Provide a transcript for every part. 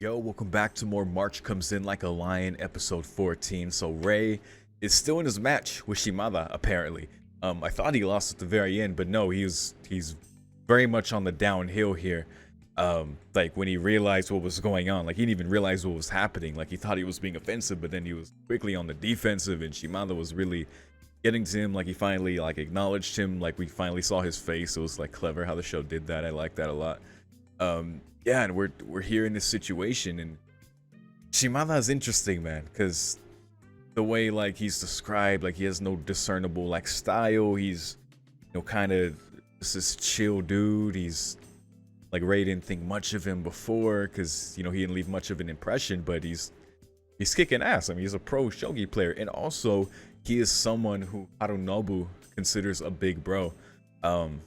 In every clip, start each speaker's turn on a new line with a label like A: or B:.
A: Yo, welcome back to more March Comes In Like a Lion, episode 14. So Ray is still in his match with Shimada, apparently. I thought he lost at the very end, but no, he's very much on the downhill here. Like when he realized what was going on, like he didn't even realize what was happening. Like he thought he was being offensive, but then he was quickly on the defensive, and Shimada was really getting to him. Like he finally like acknowledged him. Like we finally saw his face. It was like clever how the show did that. I like that a lot. Yeah, and we're here in this situation, and Shimada is interesting, man, because the way like he's described, like he has no discernible like style. He's kind of just this chill dude. He's like Ray didn't think much of him before because he didn't leave much of an impression, but he's kicking ass. I mean, he's a pro shogi player, and also he is someone who Harunobu considers a big bro. Um,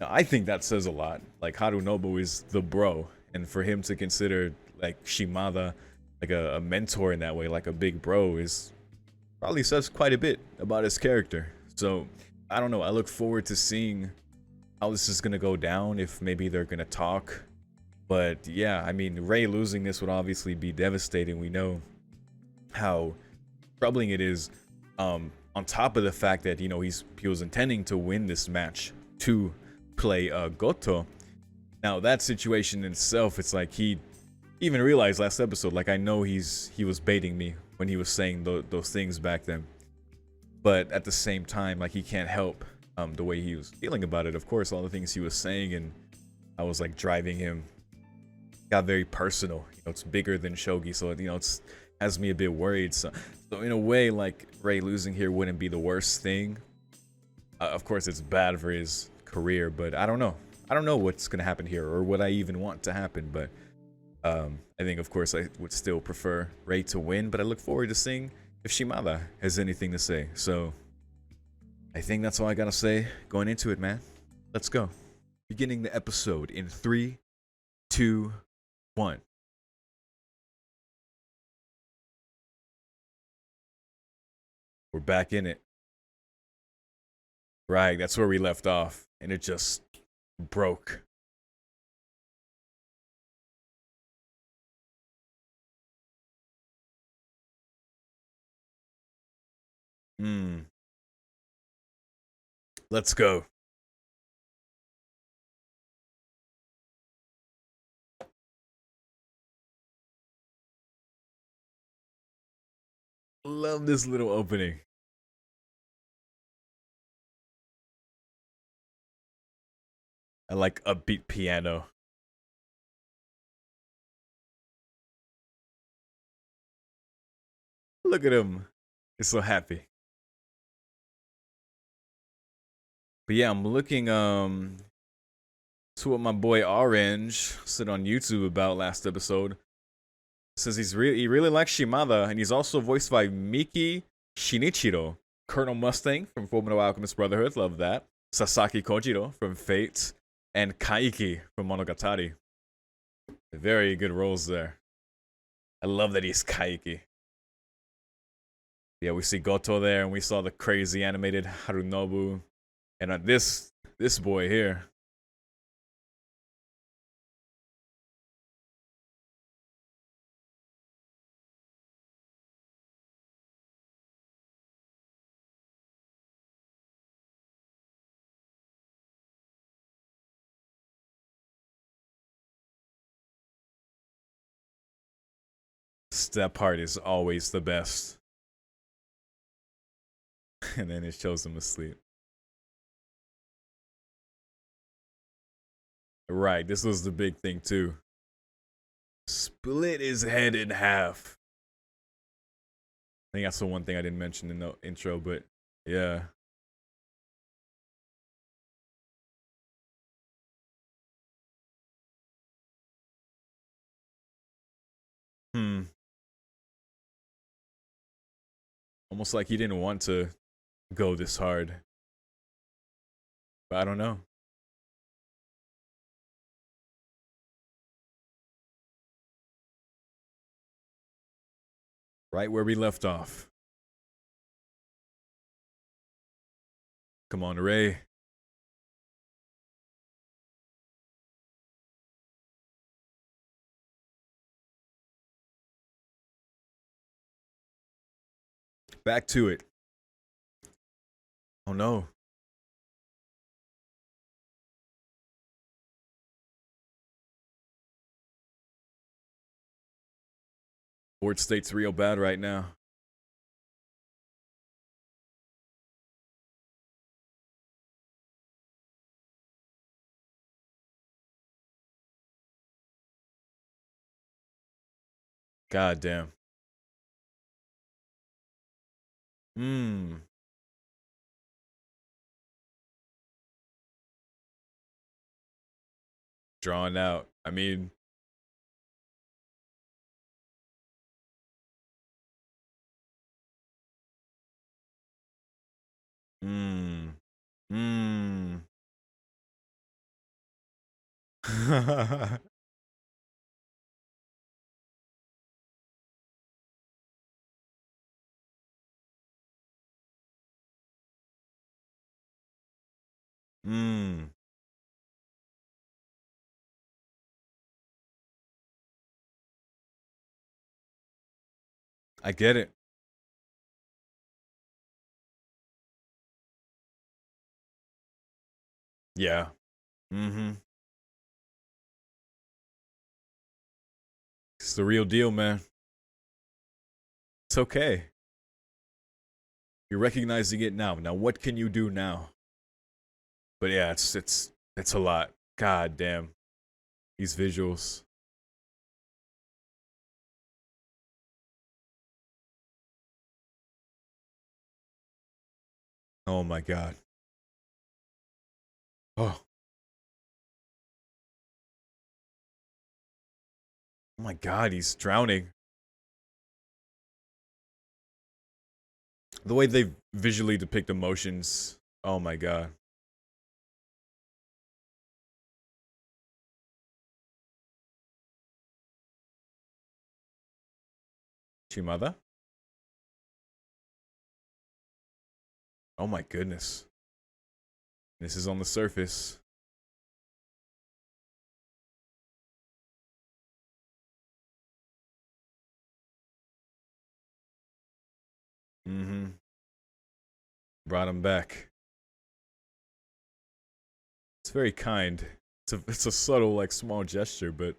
A: Now, I think that says a lot. Like Harunobu is the bro, and for him to consider like Shimada like a mentor in that way, like a big bro, is probably says quite a bit about his character. So I don't know. I look forward to seeing how this is gonna go down. If maybe they're gonna talk, but yeah, I mean, Ray losing this would obviously be devastating. We know how troubling it is. On top of the fact that he was intending to win this match to play Goto. Now that situation in itself, it's like he even realized last episode, like I know he was baiting me when he was saying those things back then, but at the same time, like he can't help the way he was feeling about it. Of course, all the things he was saying, and I was like driving him, got very personal. It's bigger than shogi, so it's has me a bit worried. So in a way, like Ray losing here wouldn't be the worst thing. Of course, it's bad for his career, but I don't know. I don't know what's gonna happen here or what I even want to happen. But I think, of course, I would still prefer Ray to win. But I look forward to seeing if Shimada has anything to say. So I think that's all I gotta say going into it, man. Let's go. Beginning the episode in 3, 2, 1. We're back in it. Right, that's where we left off, and it just broke. Hmm. Let's go. Love this little opening. I like upbeat piano. Look at him. He's so happy. But yeah, I'm looking to what my boy Orange said on YouTube about last episode. Says he really likes Shimada, and he's also voiced by Miki Shinichiro, Colonel Mustang from Fullmetal Alchemist Brotherhood, love that. Sasaki Kojiro from Fate, and Kaiki from Monogatari. Very good roles there. I love that he's Kaiki. Yeah, we see Goto there, and we saw the crazy animated Harunobu, and this boy here. That part is always the best. And then it shows him asleep. Right, this was the big thing too. Split his head in half. I think that's the one thing I didn't mention in the intro, but yeah. Hmm. Almost like he didn't want to go this hard. But I don't know. Right where we left off. Come on, Ray. back to it. Oh no. Ford State's real bad right now. God damn. Mmm. Drawn out. I mean, mmm. Mmm. Mmm. I get it. Yeah. Mm-hmm. It's the real deal, man. It's okay. You're recognizing it now. Now what can you do now? But yeah, it's a lot. God damn. These visuals. Oh my god. Oh. Oh my god, he's drowning. The way they visually depict emotions. Oh my god. Chimada? Oh my goodness. This is on the surface. Mm-hmm. Brought him back. It's very kind. It's a subtle, like, small gesture, but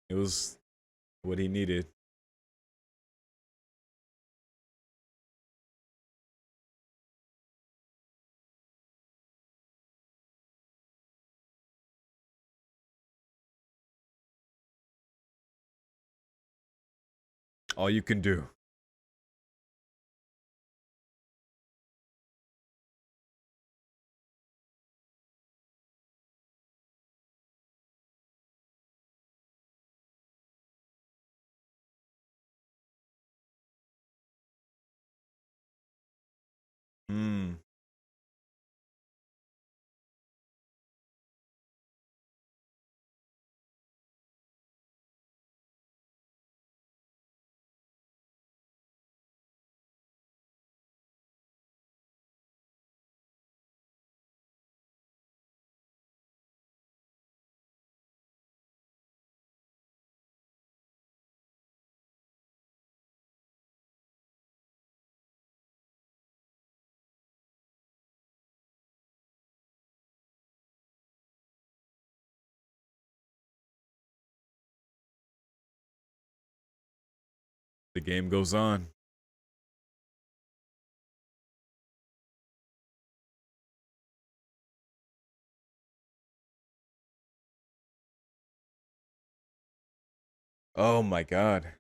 A: it was what he needed. All you can do. Hmm. The game goes on. Oh my god.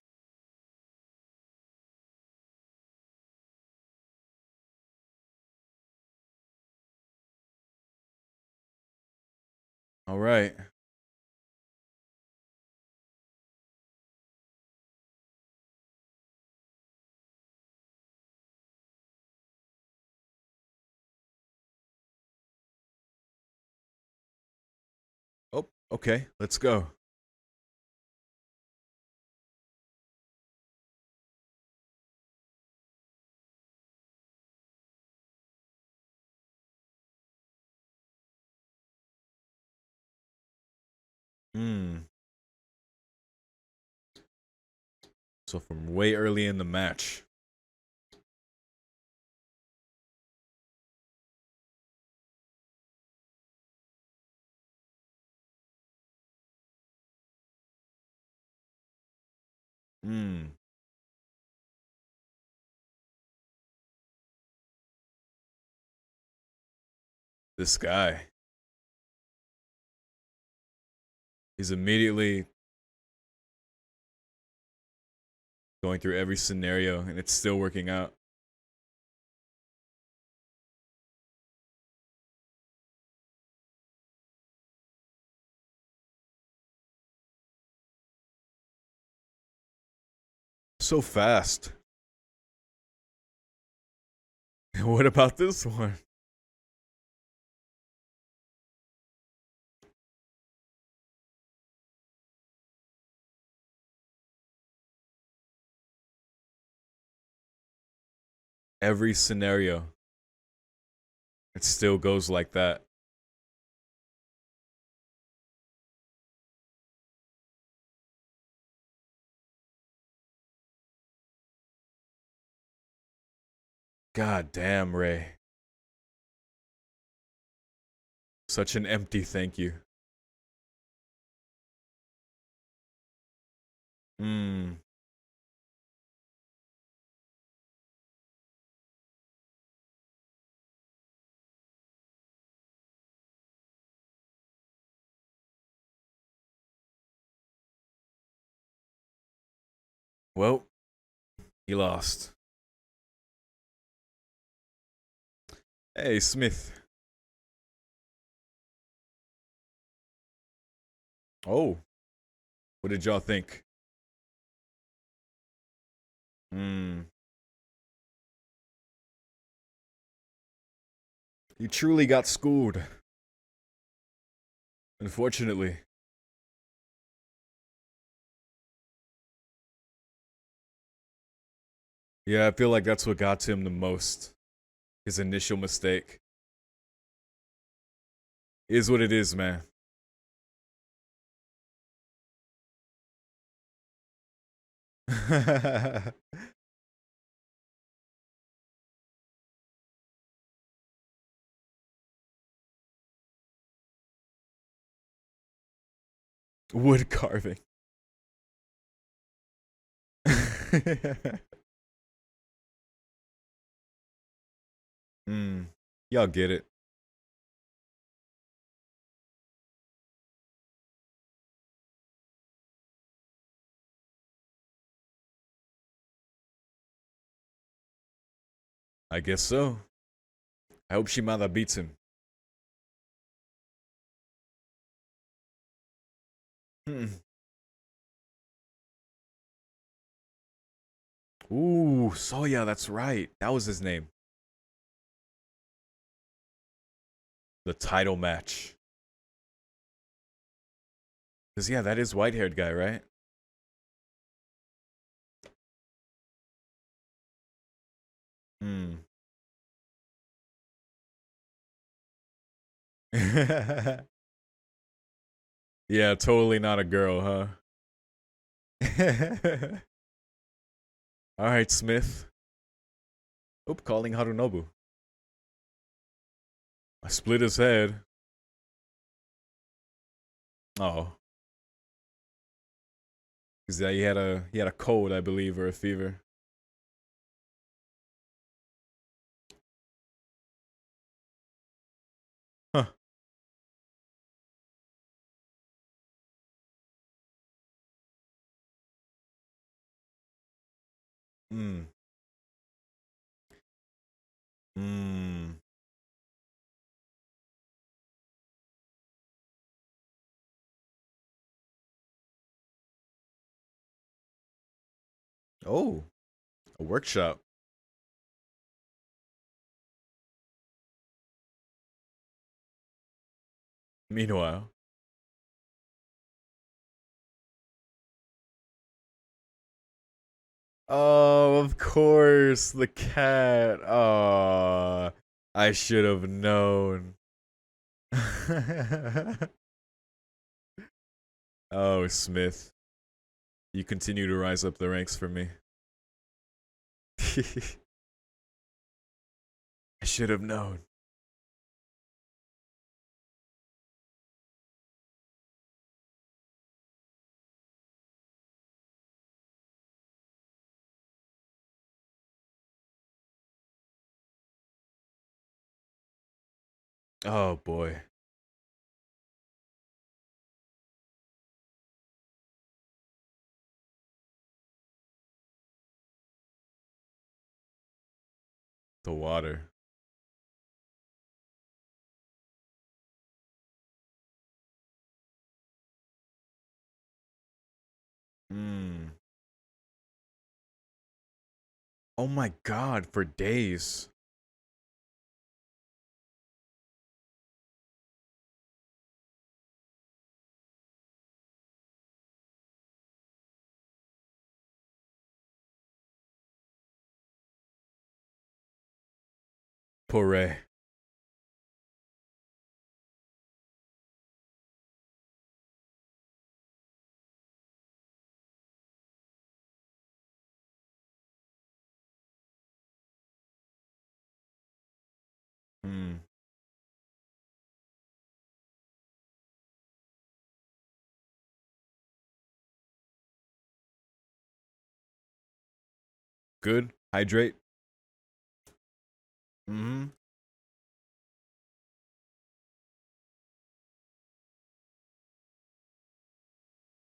A: All right. Oh, okay. Let's go. Hmm. So from way early in the match. Hmm. This guy. He's immediately going through every scenario, and it's still working out. So fast. What about this one? Every scenario. It still goes like that. God damn, Ray. Such an empty thank you. Hmm. Well, he lost. Hey, Smith. Oh, what did y'all think? Hmm. He truly got schooled. Unfortunately. Yeah, I feel like that's what got to him the most. His initial mistake. Is what it is, man. Wood carving. Hmm. Y'all get it. I guess so. I hope Shimada beats him. Hmm. Ooh, Soya, that's right. That was his name. The title match. Because, yeah, that is white haired guy, right? Hmm. Yeah, totally not a girl, huh? Alright, Smith. Oop, calling Harunobu. I split his head. Oh. Because yeah, he had a cold, I believe, or a fever. Huh. Hmm. Hmm. Oh, a workshop. Meanwhile. Oh, of course, the cat. Oh, I should have known. Oh, Smith. You continue to rise up the ranks for me. I should have known. Oh boy. The water. Hmm. Oh my god, for days. Poor. Hmm. Good. Hydrate. Mm-hmm.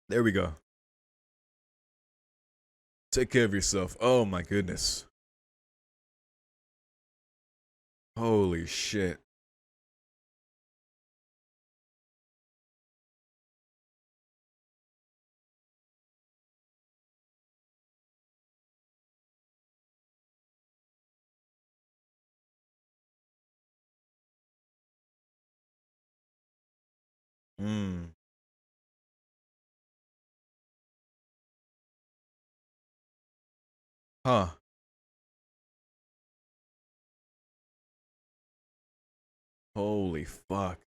A: There we go. Take care of yourself. Oh my goodness. Holy shit. Hmm. Huh. Holy fuck.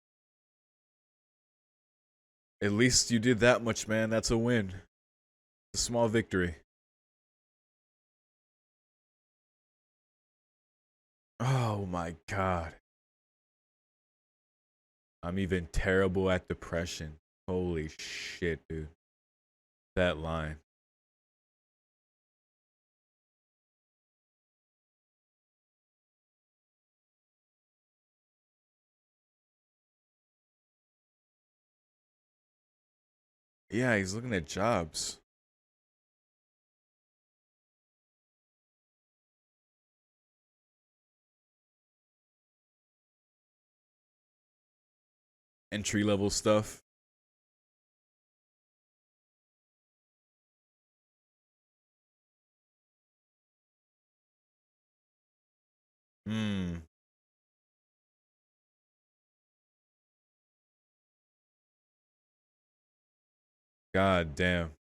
A: At least you did that much, man. That's a win. A small victory. Oh my god. I'm even terrible at depression. Holy shit, dude. That line. Yeah, he's looking at jobs. Entry level stuff. Hmm. God damn.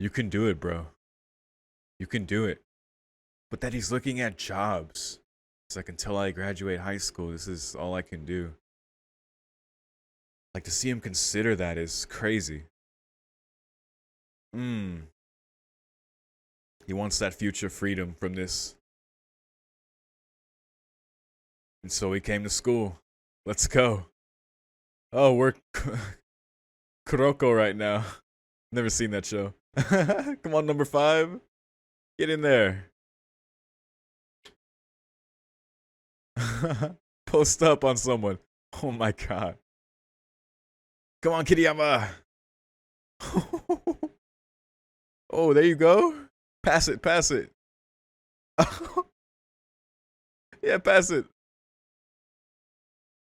A: You can do it, bro. You can do it. But that he's looking at jobs. It's like until I graduate high school, this is all I can do. Like to see him consider that is crazy. Hmm. He wants that future freedom from this. And so he came to school. Let's go. Oh, we're Kuroko right now. Never seen that show. Come on, number 5. Get in there. Post up on someone. Oh my god. Come on, Kiriyama. Oh, there you go. Pass it, pass it. Yeah, pass it.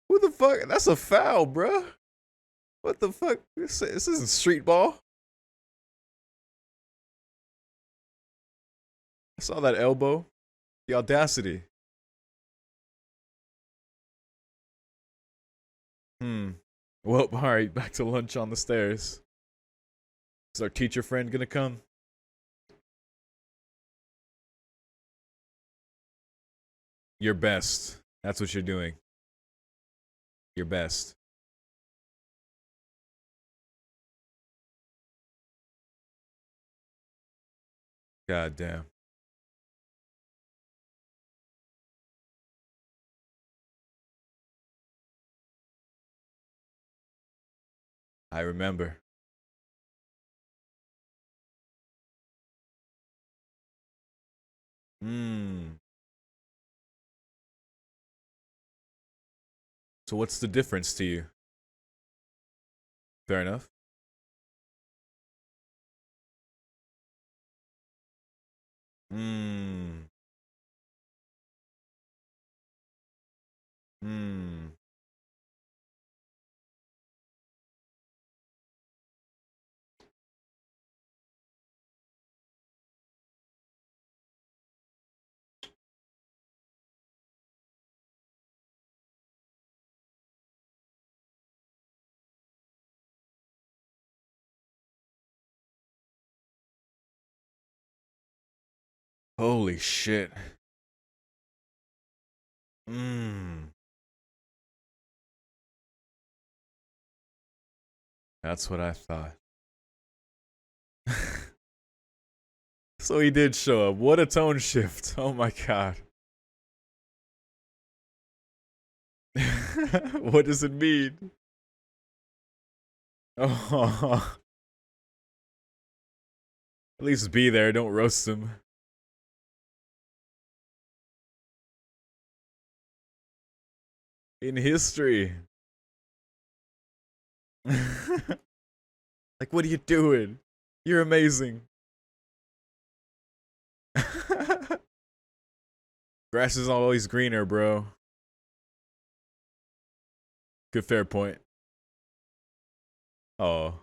A: Who the fuck? That's a foul, bruh. What the fuck? This isn't street ball. I saw that elbow. The audacity. Hmm. Well, alright, back to lunch on the stairs. Is our teacher friend gonna come? Your best. That's what you're doing. Your best. God damn. I remember. Hmm. So what's the difference to you? Fair enough. Hmm. Hmm. Holy shit. Hmm. That's what I thought. So he did show up. What a tone shift. Oh my god. What does it mean? Oh, at least be there. Don't roast him. In history. Like, what are you doing? You're amazing. Grass is always greener, bro. Good fair point. Oh.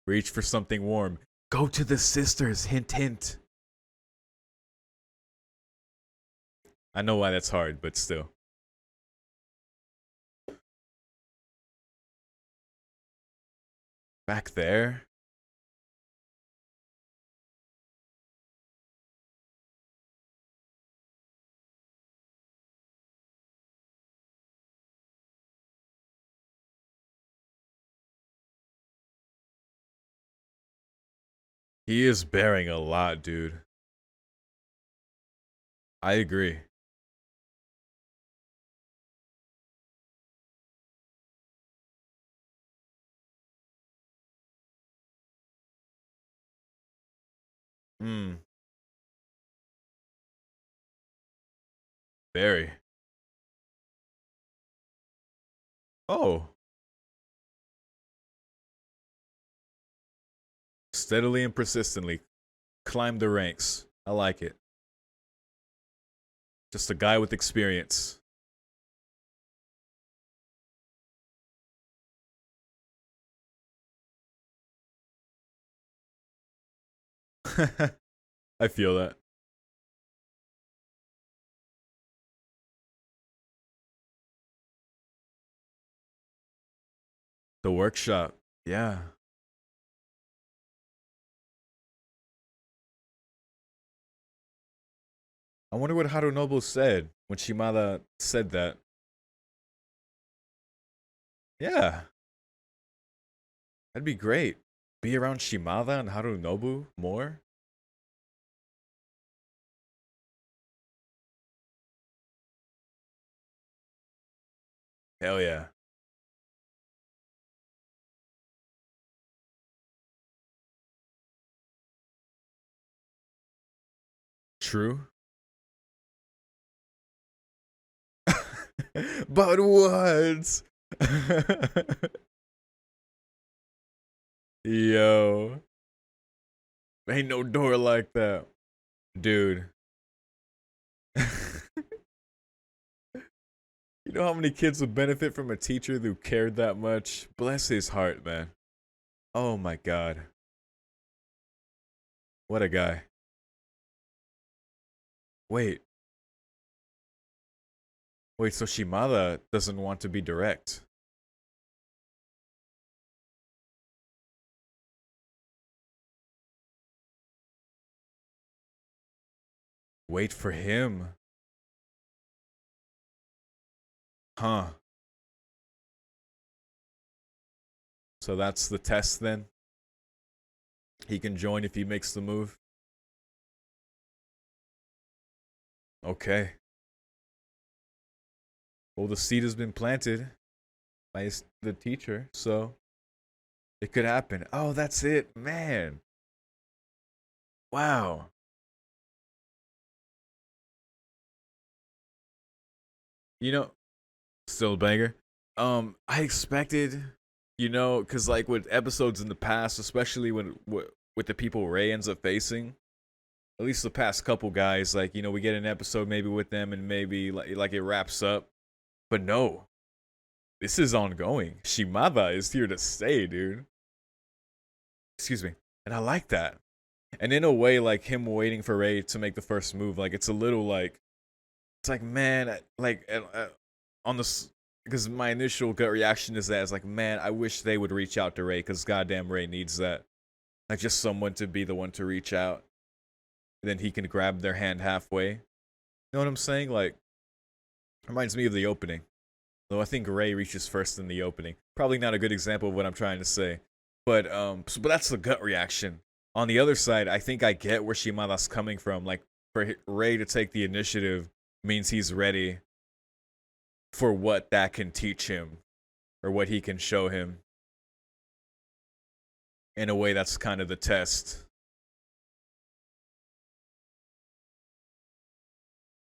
A: Reach for something warm. Go to the sisters. Hint, hint. I know why that's hard, but still. Back there? He is bearing a lot, dude. I agree. Hmm. Very. Oh. Steadily and persistently climb the ranks. I like it. Just a guy with experience. I feel that. The workshop. Yeah. I wonder what Harunobu said when Shimada said that. Yeah. That'd be great. Be around Shimada and Harunobu more. Hell yeah. True. But what? Yo. Ain't no door like that. Dude. You know how many kids would benefit from a teacher who cared that much? Bless his heart, man. Oh my god. What a guy. Wait. Wait, so Shimada doesn't want to be direct. Wait for him. Huh. So that's the test then? He can join if he makes the move? Okay. Well, the seed has been planted by the teacher, so it could happen. Oh, that's it, man. Wow. You know, still a banger. I expected, because like with episodes in the past, especially when with the people Ray ends up facing, at least the past couple guys, like we get an episode maybe with them and maybe like it wraps up, but no, this is ongoing. Shimada is here to stay, dude. Excuse me, and I like that. And in a way, like him waiting for Ray to make the first move, like it's a little like it's like man, like on the because my initial gut reaction is that it's like man, I wish they would reach out to Ray because goddamn Ray needs that, like just someone to be the one to reach out, and then he can grab their hand halfway. You know what I'm saying? Like reminds me of the opening. Though I think Ray reaches first in the opening. Probably not a good example of what I'm trying to say, but but that's the gut reaction. On the other side, I think I get where Shimada's coming from. Like for Ray to take the initiative means he's ready for what that can teach him or what he can show him. In a way, that's kind of the test.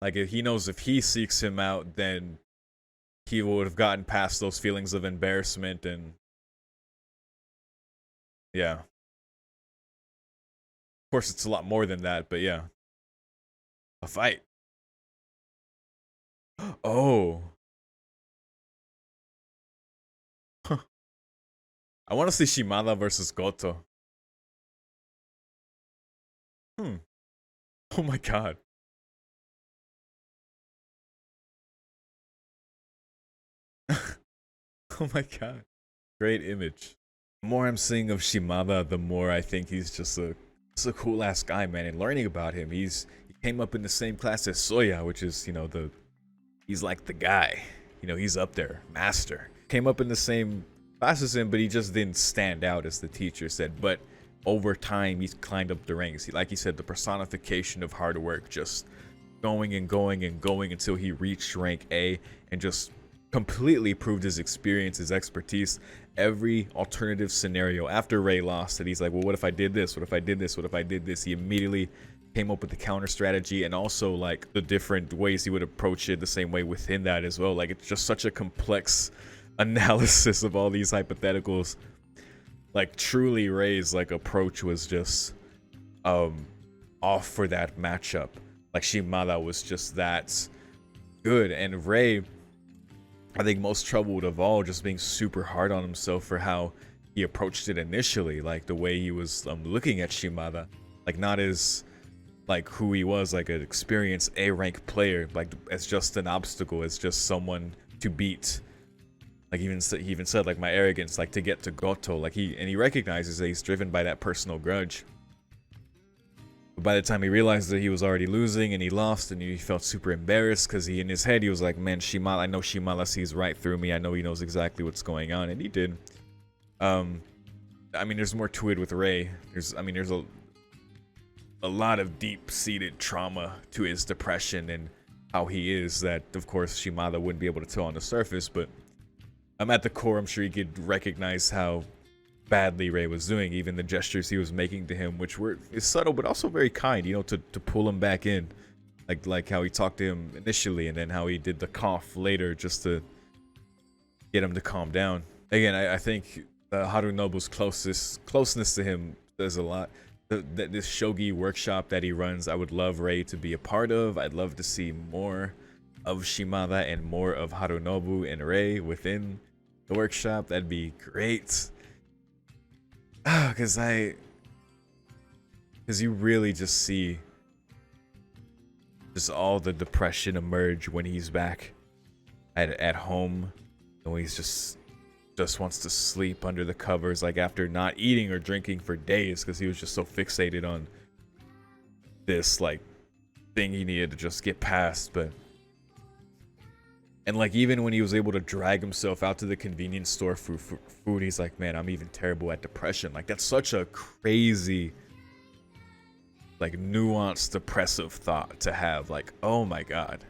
A: Like if he knows if he seeks him out, then he would have gotten past those feelings of embarrassment and yeah. Of course, it's a lot more than that, but yeah. A fight. Oh. I want to see Shimada versus Goto. Hmm. Oh my god. Oh my god. Great image. The more I'm seeing of Shimada, the more I think he's just a cool ass guy, man. And learning about him, he came up in the same class as Soya, which is, he's like the guy. He's up there, master. Came up in the same class as him, but he just didn't stand out, as the teacher said. But over time, he's climbed up the ranks. Like he said, the personification of hard work, just going and going and going until he reached rank A and just completely proved his experience, his expertise. Every alternative scenario after Ray lost it, he's like, well, what if I did this? What if I did this? What if I did this? He immediately came up with the counter strategy and also like the different ways he would approach it the same way within that as well. Like it's just such a complex analysis of all these hypotheticals. Like truly Ray's like approach was just off for that matchup. Like Shimada was just that good, and Ray, I think most troubled of all, just being super hard on himself for how he approached it initially, like the way he was looking at Shimada, like not as like who he was, like an experienced A rank player, like as just an obstacle, as just someone to beat. Like he even said like my arrogance, like to get to Goto, like he recognizes that he's driven by that personal grudge. But by the time he realized that he was already losing and he lost, and he felt super embarrassed because in his head he was like, man, Shimada, I know Shimada sees right through me. I know he knows exactly what's going on, and he did. I mean, there's more to it with Ray. There's a lot of deep-seated trauma to his depression and how he is that, of course, Shimada wouldn't be able to tell on the surface. But at the core, I'm sure he could recognize how badly Ray was doing, even the gestures he was making to him, which is subtle but also very kind, to pull him back in, like how he talked to him initially and then how he did the cough later just to get him to calm down. Again, I think Harunobu's closeness to him says a lot. This shogi workshop that he runs, I would love Ray to be a part of. I'd love to see more of Shimada and more of Harunobu and Ray within the workshop. That'd be great. Because you really just see just all the depression emerge when he's back at home, and when he's just wants to sleep under the covers, like after not eating or drinking for days because he was just so fixated on this like thing he needed to just get past. And like even when he was able to drag himself out to the convenience store for food, he's like, man, I'm even terrible at depression. Like that's such a crazy like nuanced, depressive thought to have. Like, oh my god,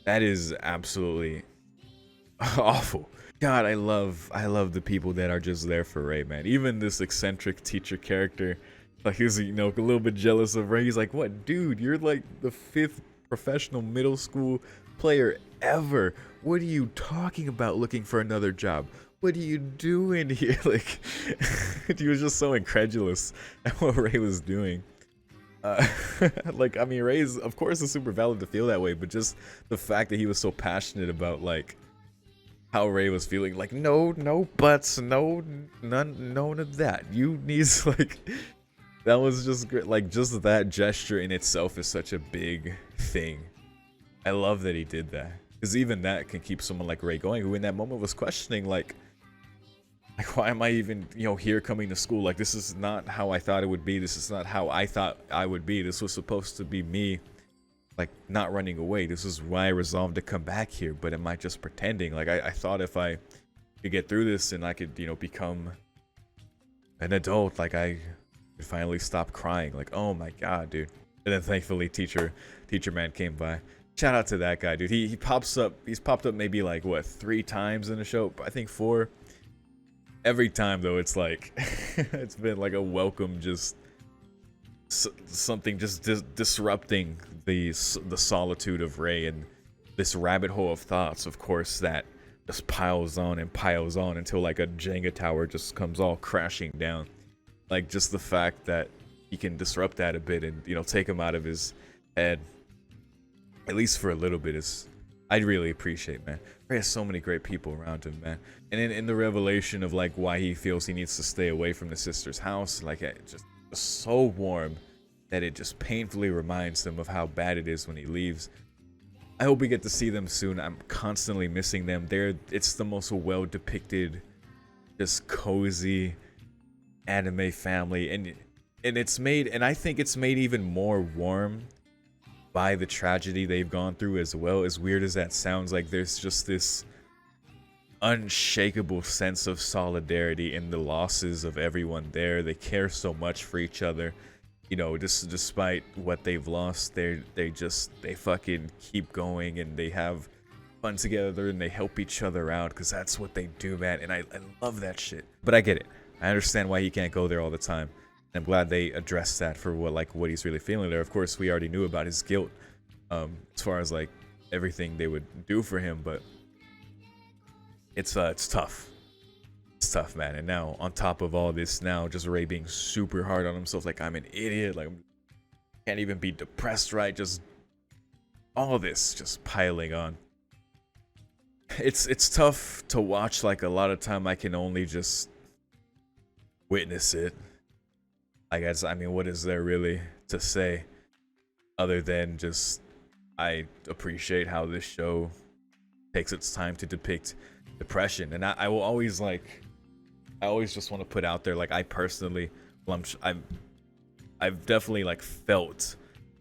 A: that is absolutely awful. God, I love the people that are just there for Ray, man. Even this eccentric teacher character, like he's, you know, a little bit jealous of Ray. He's like, what, dude, you're like the 5th professional middle school player ever. What are you talking about looking for another job? What are you doing here? Like, he was just so incredulous at what Ray was doing. Like, I mean, Ray's, of course, it's super valid to feel that way, but just the fact that he was so passionate about, like, how Ray was feeling, like, no buts, none of that. You need, like, that was just great. Like, just that gesture in itself is such a big thing. I love that he did that, because even that can keep someone like Ray going, who in that moment was questioning, like, why am I even, you know, here coming to school? Like, this is not how I thought it would be. This is not how I thought I would be. This was supposed to be me, like, not running away. This is why I resolved to come back here. But am I just pretending? Like, I thought if I could get through this and I could, you know, become an adult, like, I could finally stop crying. Like, oh my god, dude. And then thankfully teacher man came by. Shout out to that guy, dude. He pops up. He's popped up maybe like, what, 3 times in the show? I think 4. Every time though, it's like it's been like a welcome, just something just disrupting the solitude of Ray and this rabbit hole of thoughts, of course, that just piles on and piles on until like a Jenga tower just comes all crashing down. Like, just the fact that he can disrupt that a bit and, you know, take him out of his head, at least for a little bit, is I'd really appreciate, man. Ray has so many great people around him, man. And in the revelation of like why he feels he needs to stay away from the sister's house, like, it just so warm that it just painfully reminds him of how bad it is when he leaves. I hope we get to see them soon. I'm constantly missing them. It's the most well depicted, just cozy anime family, and it's made, and I think it's made even more warm by the tragedy they've gone through as well. As weird as that sounds, like, there's just this unshakable sense of solidarity in the losses of everyone there. They care so much for each other, you know, just despite what they've lost. They fucking keep going, and they have fun together, and they help each other out, because that's what they do, man. And I love that shit. But I get it. I understand why he can't go there all the time. I'm glad they addressed that for what he's really feeling there. Of course, we already knew about his guilt, as far as like everything they would do for him, but it's tough. It's tough, man. And now on top of all this, now just Ray being super hard on himself, like, I'm an idiot, like, can't even be depressed, right? Just all this just piling on. It's tough to watch. Like, a lot of time I can only just witness it. I guess, I mean, what is there really to say other than just I appreciate how this show takes its time to depict depression. And I will always, like, I always just want to put out there, like, I personally, well, I've definitely, like, felt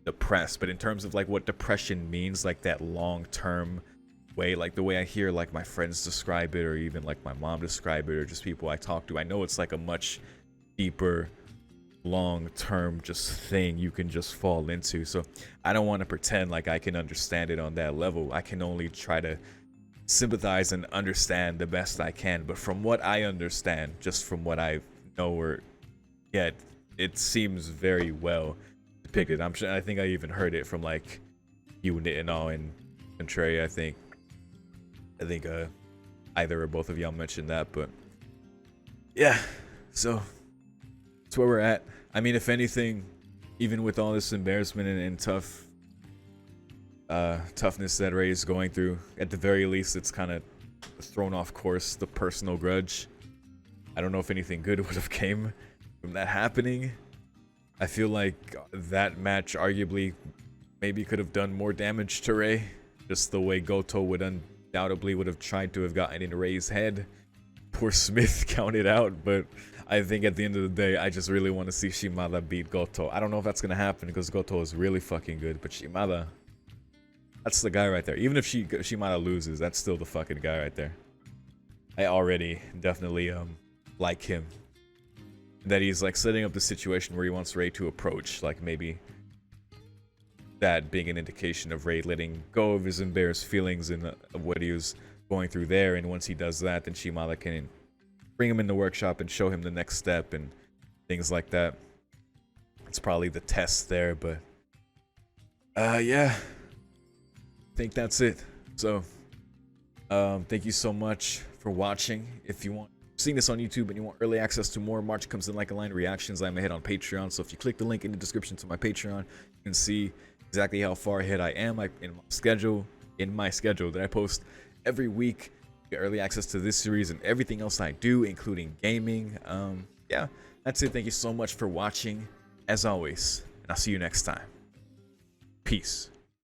A: depressed, but in terms of like what depression means, like that long-term way, like the way I hear like my friends describe it, or even like my mom describe it, or just people I talk to, I know it's like a much deeper, long-term just thing you can just fall into. So I don't want to pretend like I can understand it on that level. I can only try to sympathize and understand the best I can. But from what I understand, just from what I know, or yeah, it seems very well depicted. I'm sure, I think I even heard it from like you and all in Contrary. I think either or both of y'all mentioned that. But yeah, so that's where we're at. I mean, if anything, even with all this embarrassment and toughness that Ray is going through, at the very least, it's kind of thrown off course the personal grudge. I don't know if anything good would have came from that happening. I feel like that match arguably maybe could have done more damage to Ray, just the way Goto would undoubtedly would have tried to have gotten in Ray's head. Poor Smith counted out, but I think at the end of the day, I just really want to see Shimada beat Goto. I don't know if that's going to happen because Goto is really fucking good, but Shimada, that's the guy right there. Even if Shimada loses, that's still the fucking guy right there. I already definitely like him that he's like setting up the situation where he wants Ray to approach, like maybe that being an indication of Ray letting go of his embarrassed feelings and of what he was going through there. And once he does that, then Shimada can bring him in the workshop and show him the next step and things like that. It's probably the test there, but yeah, I think that's it. So thank you so much for watching. If you want seeing this on YouTube and you want early access to more March Comes in Like a Lion reactions, I'm ahead on Patreon. So if you click the link in the description to my Patreon, you can see exactly how far ahead I am in my schedule that I post every week. You get early access to this series and everything else I do, including gaming. Yeah, that's it. Thank you so much for watching, as always, and I'll see you next time. Peace.